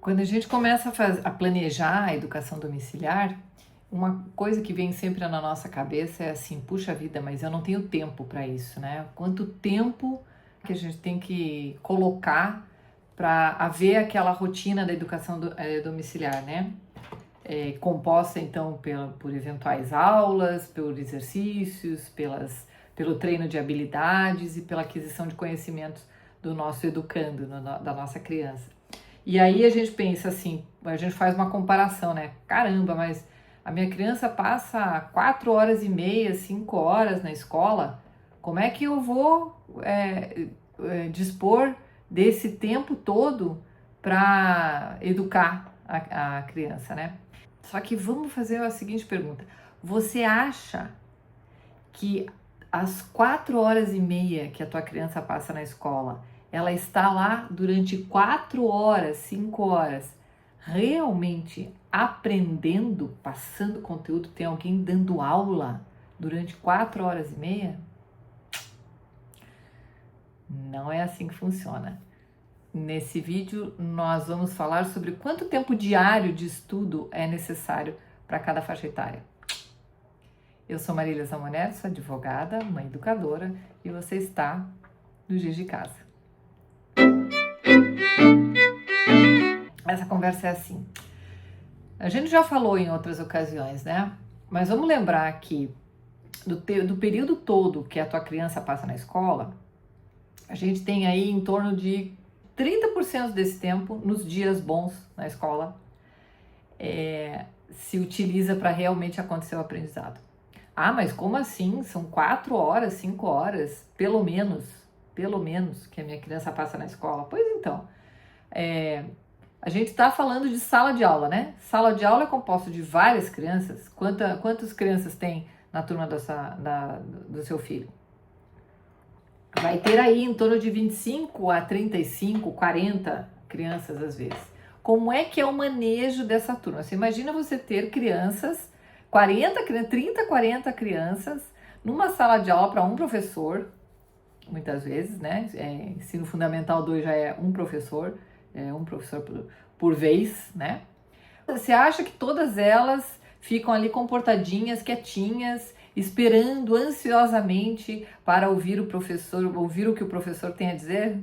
Quando a gente começa a planejar a educação domiciliar, uma coisa que vem sempre na nossa cabeça é assim, puxa vida, mas eu não tenho tempo para isso, né? Quanto tempo que a gente tem que colocar para haver aquela rotina da educação domiciliar, né? Composta então por eventuais aulas, por exercícios, pelo treino de habilidades e pela aquisição de conhecimentos do nosso educando, da nossa criança. E aí a gente pensa assim, a gente faz uma comparação, né? Caramba, mas a minha criança passa 4 horas e meia, 5 horas na escola, como é que eu vou dispor desse tempo todo para educar a criança, né? Só que vamos fazer a seguinte pergunta: você acha que as 4 horas e meia que a tua criança passa na escola, ela está lá durante 4 horas, 5 horas, realmente aprendendo, passando conteúdo? Tem alguém dando aula durante 4 horas e meia? Não é assim que funciona. Nesse vídeo nós vamos falar sobre quanto tempo diário de estudo é necessário para cada faixa etária. Eu sou Marília Zamonetti, sou advogada, mãe educadora, e você está no Giz de Casa. Essa conversa é assim. A gente já falou em outras ocasiões, né? Mas vamos lembrar que do período todo que a tua criança passa na escola, a gente tem aí em torno de 30% desse tempo, nos dias bons na escola, se utiliza para realmente acontecer o aprendizado. Ah, mas como assim? São 4 horas, 5 horas, pelo menos que a minha criança passa na escola. Pois então, a gente está falando de sala de aula, né? Sala de aula é composta de várias crianças. Quantas crianças tem na turma do seu filho? Vai ter aí em torno de 25 a 35, 40 crianças às vezes. Como é que é o manejo dessa turma? Você imagina você ter crianças, 30, 40 crianças, numa sala de aula para um professor, muitas vezes, né? Ensino Fundamental 2 já é um professor por vez, né? Você acha que todas elas ficam ali comportadinhas, quietinhas, esperando ansiosamente para ouvir o professor, ouvir o que o professor tem a dizer?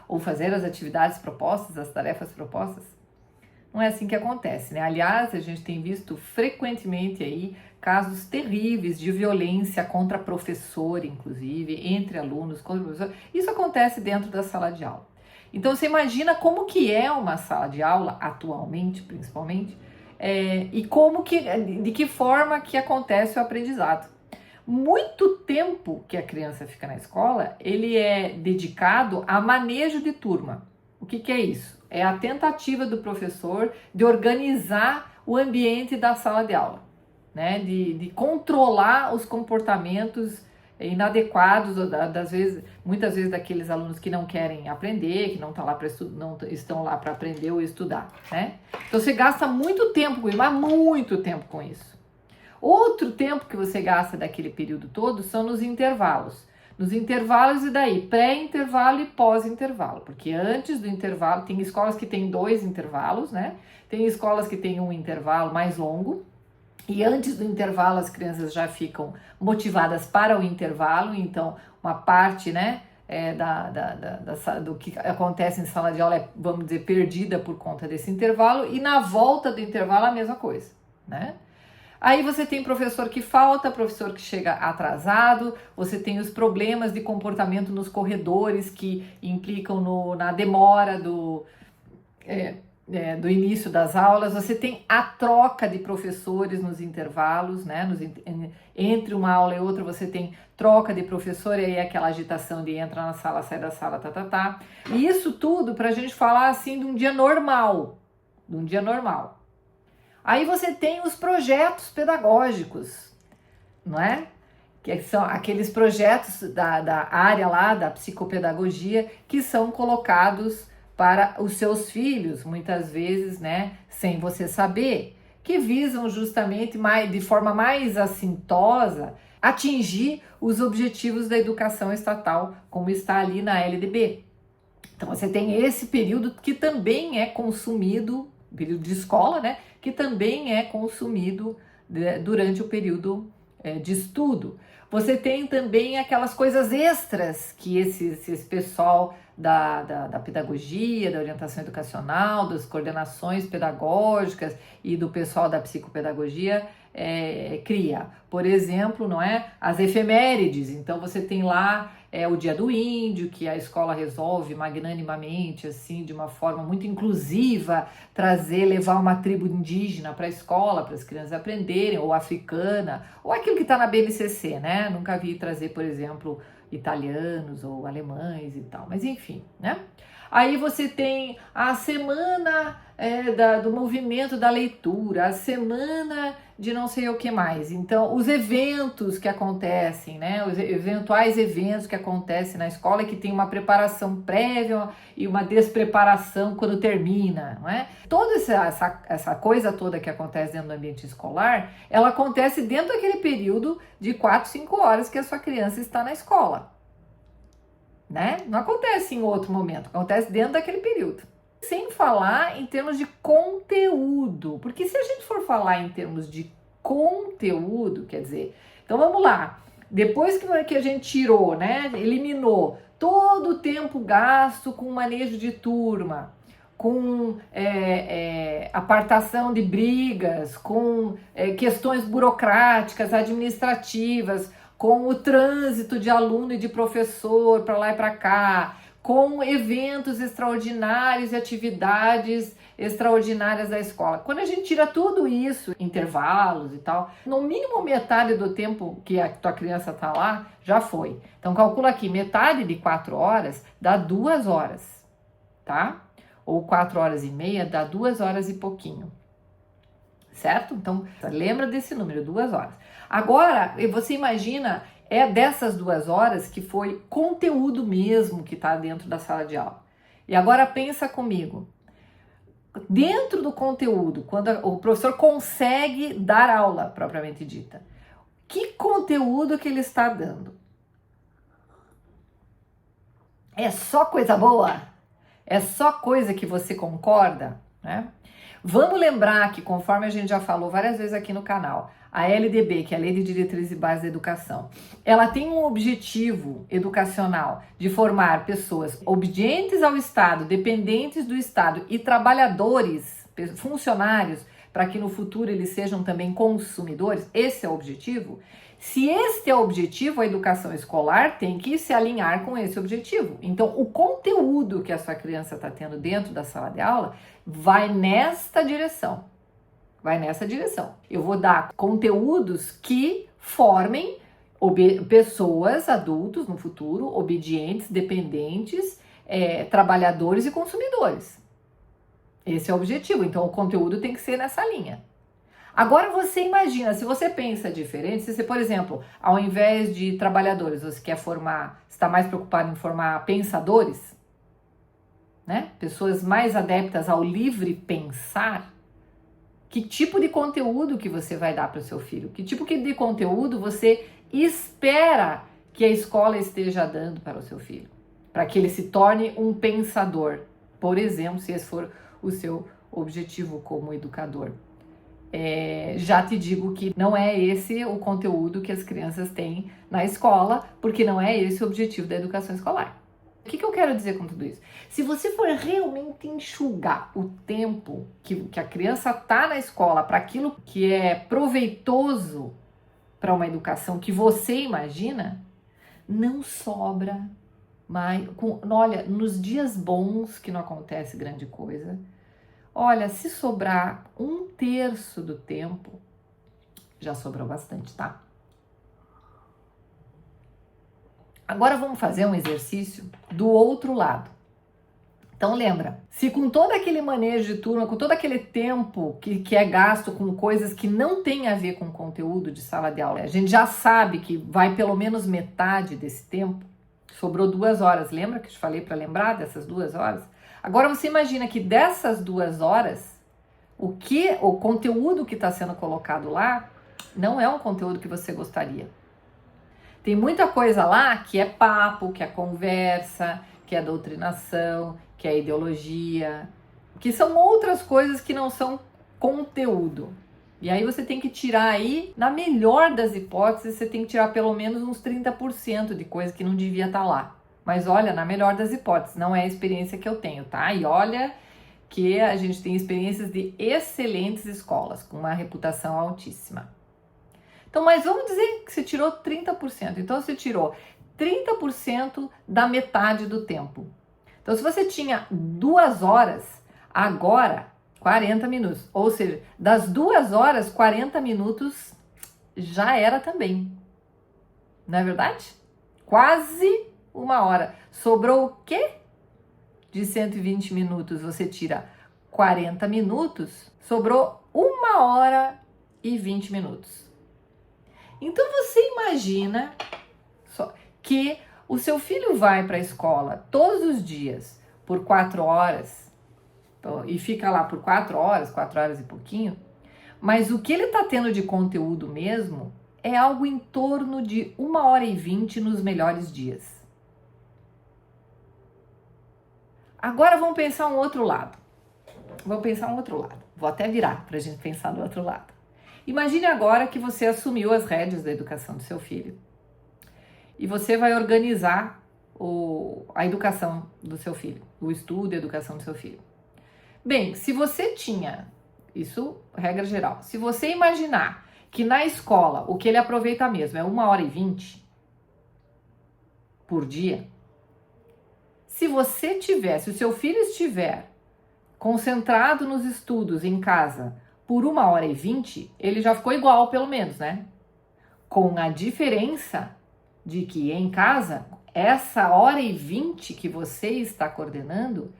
Ou fazer as atividades propostas, as tarefas propostas? Não é assim que acontece, né? Aliás, a gente tem visto frequentemente aí casos terríveis de violência contra professor, inclusive, entre alunos, contra professor. Isso acontece dentro da sala de aula. Então, você imagina como que é uma sala de aula, atualmente, principalmente, e de que forma que acontece o aprendizado. Muito tempo que a criança fica na escola, ele é dedicado a manejo de turma. O que é isso? É a tentativa do professor de organizar o ambiente da sala de aula, né? De controlar os comportamentos inadequados, muitas vezes daqueles alunos que não querem aprender, que não estão lá para aprender ou estudar, né? Então você gasta muito tempo com isso, mas muito tempo com isso. Outro tempo que você gasta daquele período todo são nos intervalos. Nos intervalos e daí, pré-intervalo e pós-intervalo, porque antes do intervalo, tem escolas que têm 2 intervalos, né? Tem escolas que têm um intervalo mais longo, e antes do intervalo as crianças já ficam motivadas para o intervalo, então uma parte, né, do que acontece em sala de aula é, vamos dizer, perdida por conta desse intervalo, e na volta do intervalo a mesma coisa, né? Aí você tem professor que falta, professor que chega atrasado, você tem os problemas de comportamento nos corredores que implicam na demora do início das aulas, você tem a troca de professores nos intervalos, né? Entre uma aula e outra você tem troca de professor, e aí aquela agitação de entra na sala, sai da sala, E isso tudo para a gente falar assim de um dia normal, Aí você tem os projetos pedagógicos, não é? Que são aqueles projetos da área lá, da psicopedagogia, que são colocados para os seus filhos, muitas vezes, né, sem você saber, que visam justamente de forma mais assintosa atingir os objetivos da educação estatal, como está ali na LDB. Então você tem esse período que também é consumido, período de escola, né? Que também é consumido durante o período de estudo. Você tem também aquelas coisas extras que esse pessoal da pedagogia, da orientação educacional, das coordenações pedagógicas e do pessoal da psicopedagogia cria. Por exemplo, não é? As efemérides. Então você tem lá o Dia do Índio, que a escola resolve magnanimamente, assim, de uma forma muito inclusiva, levar uma tribo indígena para a escola, para as crianças aprenderem, ou africana, ou aquilo que está na BNCC, né? Nunca vi trazer, por exemplo, italianos ou alemães e tal, mas enfim, né? Aí você tem a semana do movimento da leitura, a semana de não sei o que mais. Então, os eventos que acontecem, né? Os eventuais eventos que acontecem na escola, que tem uma preparação prévia e uma despreparação quando termina, não é? Toda essa coisa toda que acontece dentro do ambiente escolar, ela acontece dentro daquele período de 4, 5 horas que a sua criança está na escola. Né? Não acontece em outro momento, acontece dentro daquele período. Sem falar em termos de conteúdo, porque se a gente for falar em termos de conteúdo, quer dizer, então vamos lá, depois que a gente tirou, né, eliminou todo o tempo gasto com manejo de turma, com apartação de brigas, com questões burocráticas, administrativas, com o trânsito de aluno e de professor para lá e para cá, com eventos extraordinários e atividades extraordinárias da escola. Quando a gente tira tudo isso, intervalos e tal, no mínimo metade do tempo que a tua criança está lá, já foi. Então calcula aqui, metade de 4 horas dá 2 horas, tá? Ou 4 horas e meia dá 2 horas e pouquinho. Certo? Então, lembra desse número, 2 horas. Agora, você imagina, dessas 2 horas que foi conteúdo mesmo que está dentro da sala de aula. E agora pensa comigo, dentro do conteúdo, quando o professor consegue dar aula, propriamente dita, que conteúdo que ele está dando? É só coisa boa? É só coisa que você concorda, né? Vamos lembrar que, conforme a gente já falou várias vezes aqui no canal, a LDB, que é a Lei de Diretrizes e Bases da Educação, ela tem um objetivo educacional de formar pessoas obedientes ao Estado, dependentes do Estado e trabalhadores, funcionários, para que no futuro eles sejam também consumidores. Esse é o objetivo. Se este é o objetivo, a educação escolar tem que se alinhar com esse objetivo. Então, o conteúdo que a sua criança está tendo dentro da sala de aula vai nesta direção. Vai nessa direção. Eu vou dar conteúdos que formem pessoas, adultos no futuro, obedientes, dependentes, trabalhadores e consumidores. Esse é o objetivo. Então, o conteúdo tem que ser nessa linha. Agora você imagina, se você pensa diferente, se você, por exemplo, ao invés de trabalhadores, você quer formar, está mais preocupado em formar pensadores, né? Pessoas mais adeptas ao livre pensar, que tipo de conteúdo que você vai dar para o seu filho? Que tipo de conteúdo você espera que a escola esteja dando para o seu filho? Para que ele se torne um pensador, por exemplo, se esse for o seu objetivo como educador. Já te digo que não é esse o conteúdo que as crianças têm na escola, porque não é esse o objetivo da educação escolar. O que eu quero dizer com tudo isso? Se você for realmente enxugar o tempo que a criança está na escola para aquilo que é proveitoso para uma educação que você imagina, não sobra mais. Olha, nos dias bons que não acontece grande coisa, olha, se sobrar 1/3 do tempo, já sobrou bastante, tá? Agora vamos fazer um exercício do outro lado. Então lembra, se com todo aquele manejo de turma, com todo aquele tempo que é gasto com coisas que não tem a ver com conteúdo de sala de aula, a gente já sabe que vai pelo menos metade desse tempo, sobrou 2 horas, lembra que eu te falei para lembrar dessas 2 horas? Agora você imagina que dessas 2 horas, o conteúdo que está sendo colocado lá não é um conteúdo que você gostaria. Tem muita coisa lá que é papo, que é conversa, que é doutrinação, que é ideologia, que são outras coisas que não são conteúdo. E aí você tem que tirar aí, na melhor das hipóteses, você tem que tirar pelo menos uns 30% de coisa que não devia estar lá. Mas olha, na melhor das hipóteses, não é a experiência que eu tenho, tá? E olha que a gente tem experiências de excelentes escolas, com uma reputação altíssima. Então, mas vamos dizer que você tirou 30%. Então, você tirou 30% da metade do tempo. Então, se você tinha 2 horas, agora 40 minutos. Ou seja, das 2 horas, 40 minutos já era também. Não é verdade? Quase 1 hora. Sobrou o quê? De 120 minutos você tira 40 minutos, sobrou 1 hora e 20 minutos. Então você imagina só que o seu filho vai para a escola todos os dias por 4 horas e fica lá por 4 horas e pouquinho, mas o que ele está tendo de conteúdo mesmo é algo em torno de 1 hora e 20 nos melhores dias. Agora vamos pensar um outro lado. Vou até virar para a gente pensar no outro lado. Imagine agora que você assumiu as rédeas da educação do seu filho. E você vai organizar a educação do seu filho, o estudo e a educação do seu filho. Bem, se você tinha, isso regra geral, se você imaginar que na escola o que ele aproveita mesmo é 1 hora e 20 por dia, se o seu filho estiver concentrado nos estudos em casa por 1 hora e 20, ele já ficou igual, pelo menos, né? Com a diferença de que em casa, essa 1 hora e 20 que você está coordenando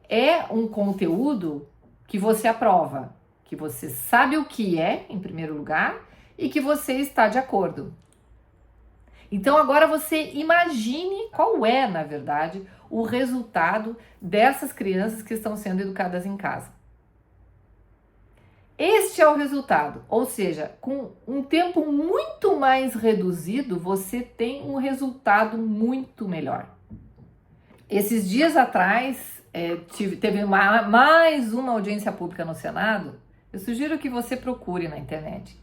é um conteúdo que você aprova, que você sabe o que é, em primeiro lugar, e que você está de acordo. Então agora você imagine qual é, na verdade, o resultado dessas crianças que estão sendo educadas em casa. Este é o resultado, ou seja, com um tempo muito mais reduzido, você tem um resultado muito melhor. Esses dias atrás, teve mais uma audiência pública no Senado. Eu sugiro que você procure na internet.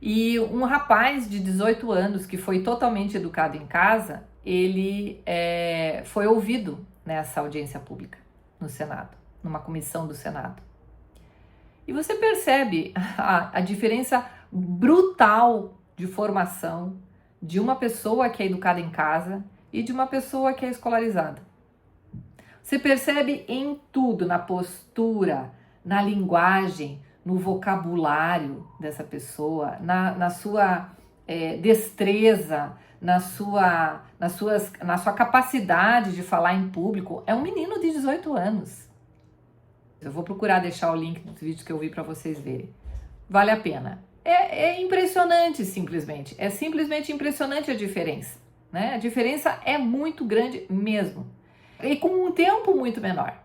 E um rapaz de 18 anos que foi totalmente educado em casa, ele foi ouvido nessa audiência pública no Senado, numa comissão do Senado. E você percebe a diferença brutal de formação de uma pessoa que é educada em casa e de uma pessoa que é escolarizada. Você percebe em tudo, na postura, na linguagem, no vocabulário dessa pessoa, na sua destreza, na sua capacidade de falar em público. É um menino de 18 anos. Eu vou procurar deixar o link dos vídeos que eu vi para vocês verem. Vale a pena. É impressionante, simplesmente. É simplesmente impressionante a diferença, né? A diferença é muito grande mesmo. E com um tempo muito menor.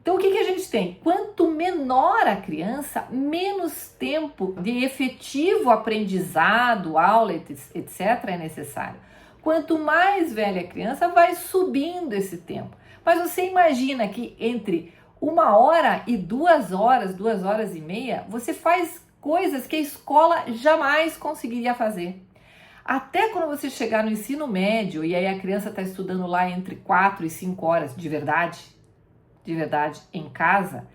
Então, o que a gente tem? Quanto menor a criança, menos tempo de efetivo aprendizado, aula, etc. é necessário. Quanto mais velha a criança, vai subindo esse tempo. Mas você imagina que entre 1 hora e 2 horas, 2 horas e meia, você faz coisas que a escola jamais conseguiria fazer. Até quando você chegar no ensino médio e aí a criança está estudando lá entre 4 e 5 horas de verdade, em casa,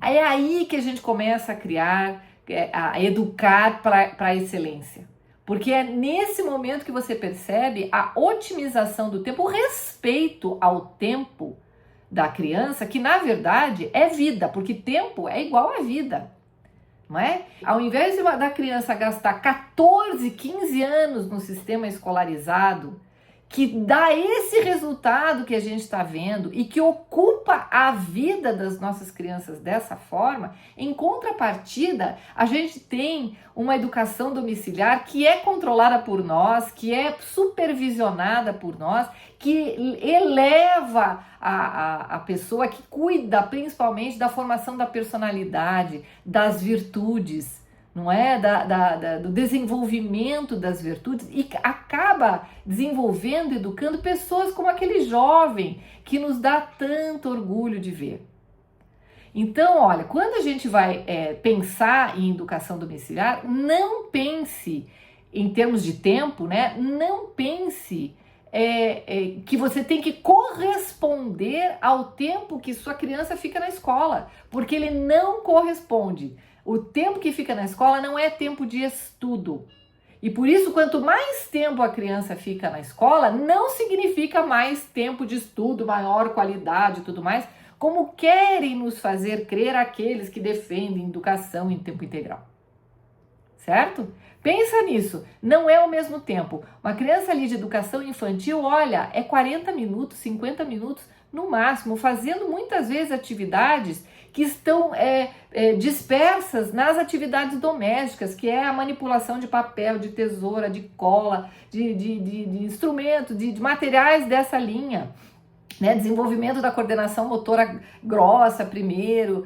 é aí que a gente começa a criar, a educar para a excelência. Porque é nesse momento que você percebe a otimização do tempo, o respeito ao tempo da criança, que na verdade é vida, porque tempo é igual a vida, não é? Ao invés da criança gastar 14, 15 anos no sistema escolarizado, que dá esse resultado que a gente está vendo e que ocupa a vida das nossas crianças dessa forma, em contrapartida, a gente tem uma educação domiciliar que é controlada por nós, que é supervisionada por nós, que eleva a pessoa, que cuida principalmente da formação da personalidade, das virtudes, não é? Do desenvolvimento das virtudes, e acaba desenvolvendo, educando pessoas como aquele jovem que nos dá tanto orgulho de ver. Então, olha, quando a gente vai pensar em educação domiciliar, não pense em termos de tempo, né? Não pense que você tem que corresponder ao tempo que sua criança fica na escola, porque ele não corresponde. O tempo que fica na escola não é tempo de estudo. E por isso, quanto mais tempo a criança fica na escola, não significa mais tempo de estudo, maior qualidade e tudo mais, como querem nos fazer crer aqueles que defendem educação em tempo integral. Certo? Pensa nisso, não é o mesmo tempo. Uma criança ali de educação infantil, olha, é 40 minutos, 50 minutos no máximo, fazendo muitas vezes atividades que estão dispersas nas atividades domésticas, que é a manipulação de papel, de tesoura, de cola, de instrumentos, de materiais dessa linha. Né, desenvolvimento da coordenação motora grossa primeiro,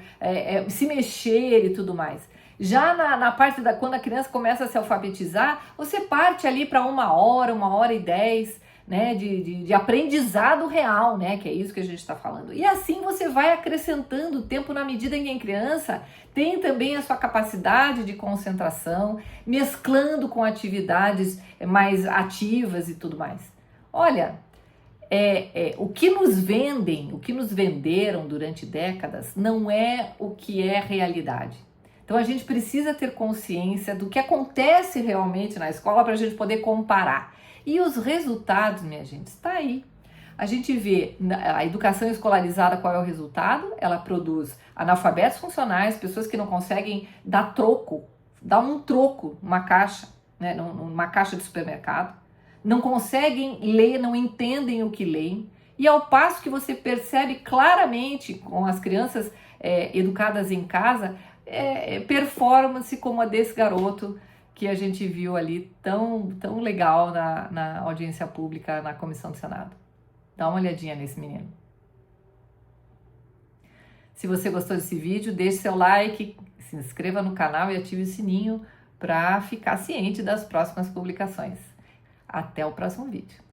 se mexer e tudo mais. Já na parte quando a criança começa a se alfabetizar, você parte ali para 1 hora e 10, né, de aprendizado real, né, que é isso que a gente está falando. E assim você vai acrescentando tempo na medida em que a criança tem também a sua capacidade de concentração, mesclando com atividades mais ativas e tudo mais. Olha, o que nos vendem, o que nos venderam durante décadas não é o que é realidade. Então a gente precisa ter consciência do que acontece realmente na escola para a gente poder comparar. E os resultados, minha gente, está aí. A gente vê a educação escolarizada, qual é o resultado? Ela produz analfabetos funcionais, pessoas que não conseguem dar um troco numa caixa, né, numa caixa de supermercado. Não conseguem ler, não entendem o que leem, e ao passo que você percebe claramente com as crianças educadas em casa, performance como a desse garoto que a gente viu ali tão legal na audiência pública na Comissão do Senado. Dá uma olhadinha nesse menino. Se você gostou desse vídeo, deixe seu like, se inscreva no canal e ative o sininho para ficar ciente das próximas publicações. Até o próximo vídeo.